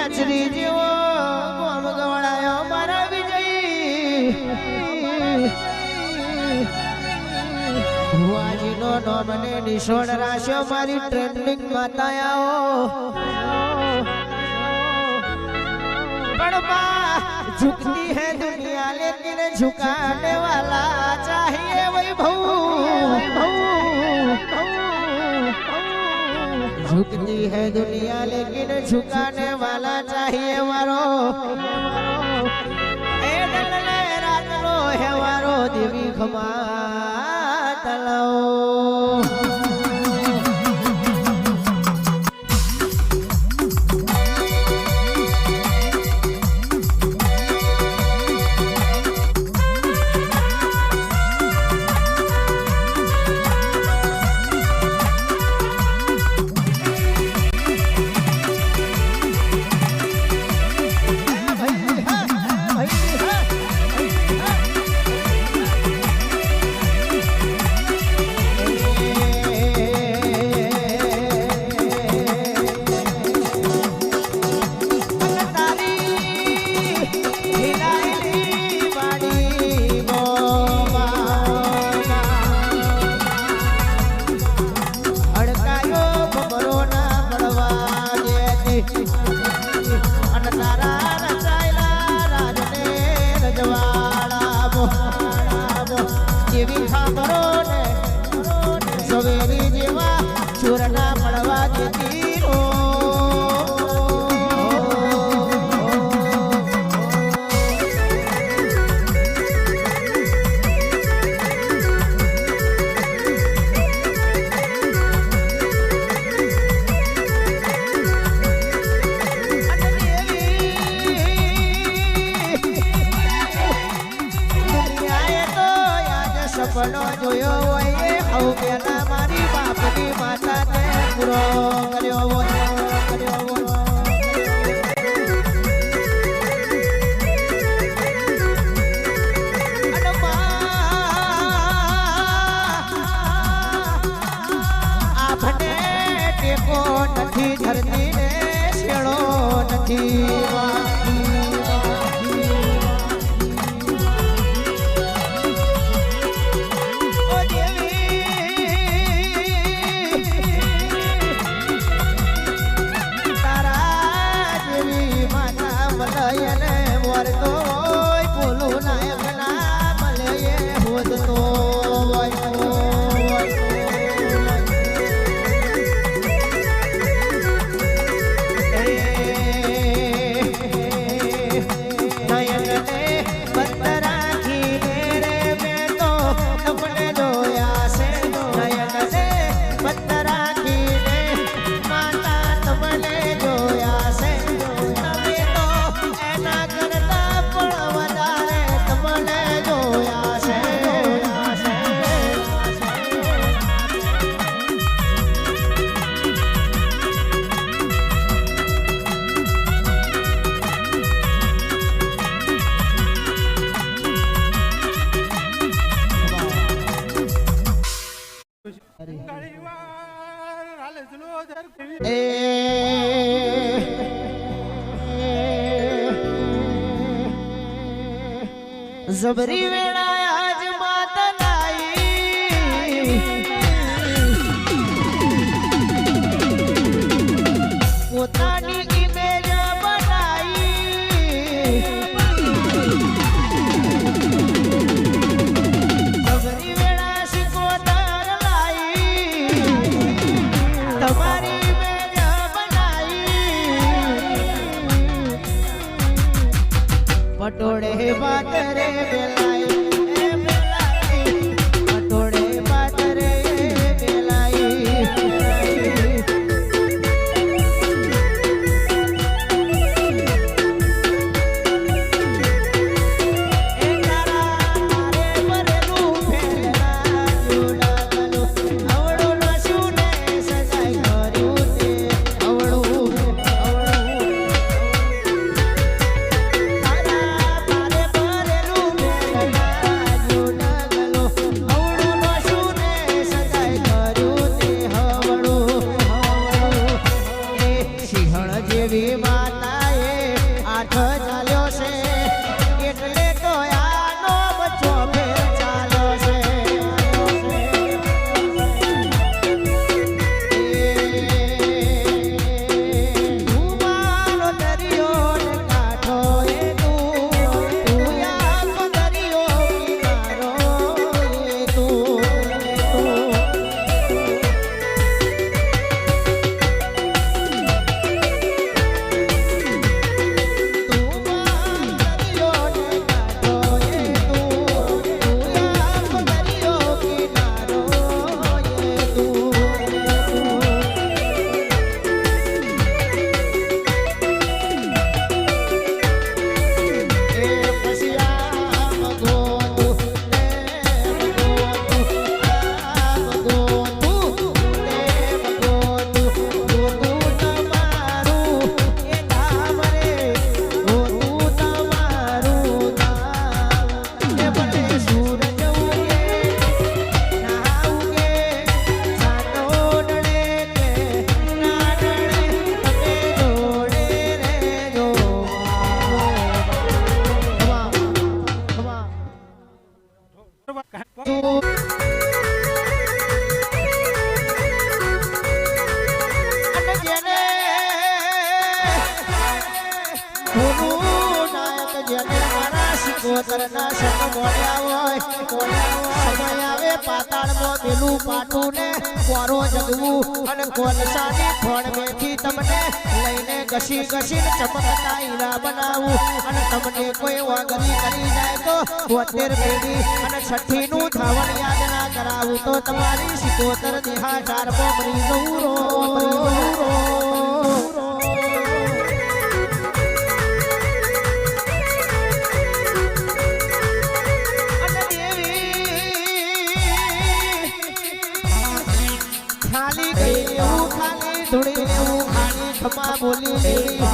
આચરી જેવો ગોમ ગવડાયો મારા વિજય ભુવાજીનો નોમને નિશોણ રાખ્યો મારી ટ્રેન્ડિંગ માતાયાઓ झुकती है दुनिया लेकिन झुकाने वाला चाहिए वैभव झुकती है दुनिया लेकिन झुकाने वाला चाहिए वारो ए दलने रात लो है वारो देवी खमा तलाओ चूरना पड़वा देती સપનો જોયો હોય હવ પેલા મારી બાપની માતા ને પૂરો કર્યો હોય આપણે ટેકો નથી ધરતી ને શેળો નથી जबरी वेड़ा आज मात लाई पोतानी इमेज बनाई जबरी वेड़ा सिकोतर लाई तुम्हारी इमेज बनाई पटोड़े बात रे बेलाई આવે પાતાળમાં મેલું પાટું ને કોરો જગવું અને કોલસાની ખોળ મેથી તમને લઈને ઘસી ઘસીને ચમકતા હીરા બનાવું અને તમને કોઈ વાગરી કરી જાય તો 72 પેઢી અને 6 નું ધાવણ યાદ ના કરાવું તો તમારી 77 દેહા ચારમાં મરી જવું રો ધૂળી એવું ખાલી ખમા બોલી લેવી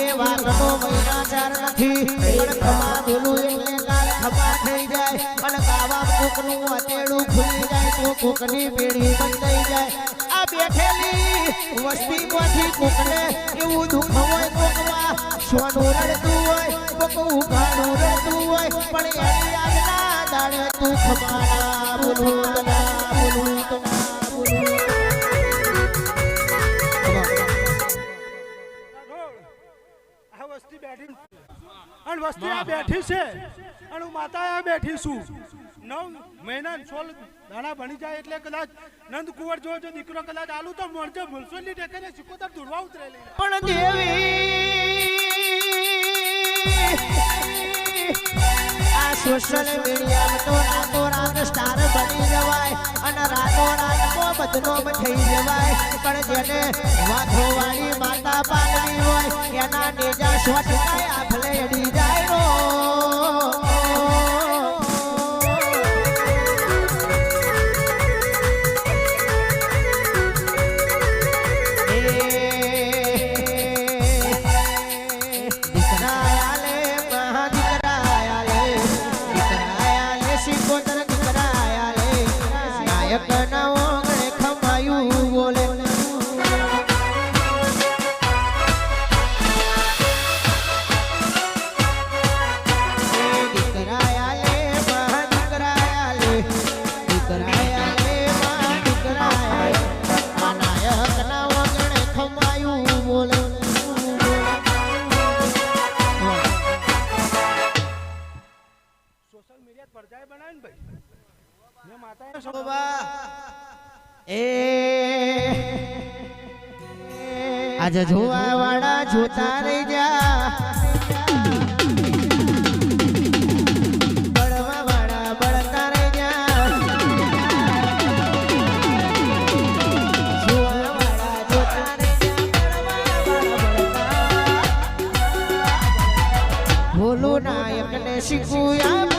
એ વાતનો મહિના ચાર નથી પણ ખમા બોલું એટલે કાલ ખમા થઈ જાય અને ગાવા કોકનું અતેડું ખુલી જાય તો કોકની પેઢી બંધાઈ જાય આ બેઠેલી વસ્તીમાંથી કોકને એવું દુઃખ હોય કોકમાં સોનું રડતું હોય કોક ઉઘાડું રડતું હોય પણ એની આગના દાડે તું ખમાના બોલું ના બોલું વસ્તી આ બેઠી છે અને હું માતા આ બેઠી છું 9 મહિના 16 દાણા ભણી જાય એટલે કદાચ નંદ કુંવર જો દીકરો કદાચ આલુ તો મળજો મુલસોની ટેકને સિકોતર દુરવા ઉતરેલી પણ દેવી આ સોશિયલ મીડિયામાં તો રાતોરાત સ્ટાર બની જવાય અને રાતોરાત બદનામ થઈ જવાય પણ જેને વાઘોવાળી માતા પાલવી હોય એના નેજા શોટ થાય આફલે અડી જાય રો આજે જોવા વાળા જોતા રહી જા બળવા વાળા બળતા રહી જા જોવા વાળા જોતા રહી જા બળવા વાળા બળતા ભોલું નાયક ને શીખું